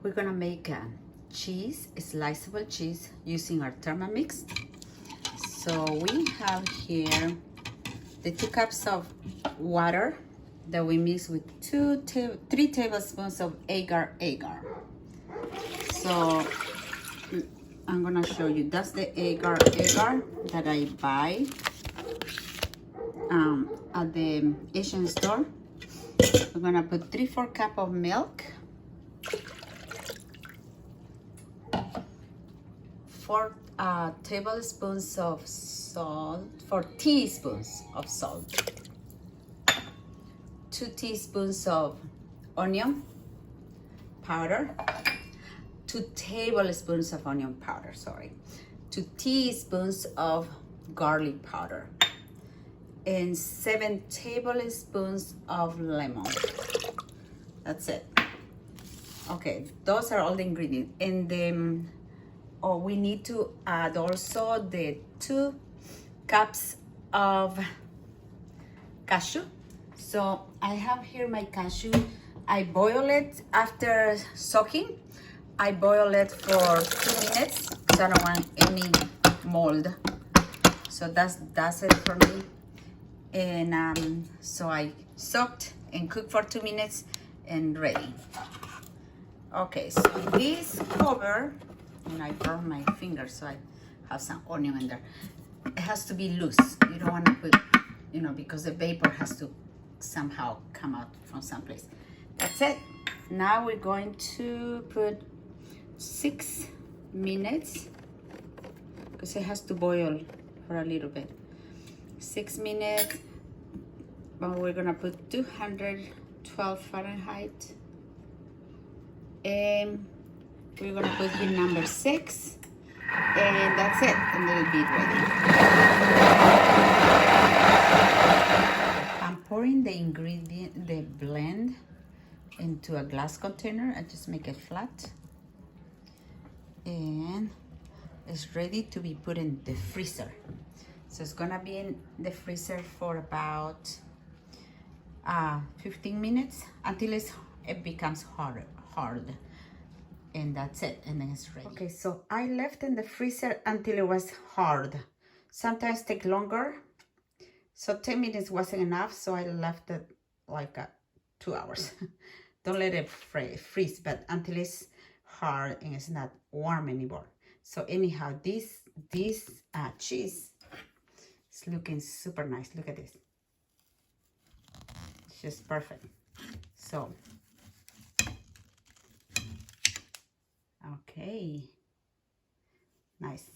We're gonna make a sliceable cheese using our Thermomix. So we have here the 2 cups of water that we mix with 3 tablespoons of agar. So I'm gonna show you. That's the agar that I buy at the Asian store. We're gonna put 3/4 cup of milk, 4 tablespoons of salt, 4 teaspoons of salt, 2 teaspoons of onion powder, 2 tablespoons of onion powder, 2 teaspoons of garlic powder, and 7 tablespoons of lemon. That's it. Okay, those are all the ingredients. And then we need to add also the 2 cups of cashew. So I have here my cashew. I boil it after soaking. I boil it for 2 minutes because I don't want any mold. So that's it for me. And so I soaked and cooked for 2 minutes and ready. Okay, so this cover, and I burned my finger, so I have some onion in there. It has to be loose. You don't want to put, because the vapor has to somehow come out from someplace. That's it. Now we're going to put 6 minutes because it has to boil for a little bit. 6 minutes, but we're gonna put 212 Fahrenheit, and we're gonna put in number 6, and that's it, and it'll be ready. I'm pouring the blend into a glass container. I just make it flat, and it's ready to be put in the freezer. So it's gonna be in the freezer for about 15 minutes until it becomes hard, and that's it, and then it's ready. Okay, so I left in the freezer until it was hard. Sometimes take longer, so 10 minutes wasn't enough, so I left it like 2 hours. Don't let it freeze, but until it's hard and it's not warm anymore. So anyhow, this cheese, it's looking super nice. Look at this. It's just perfect. So, okay. Nice.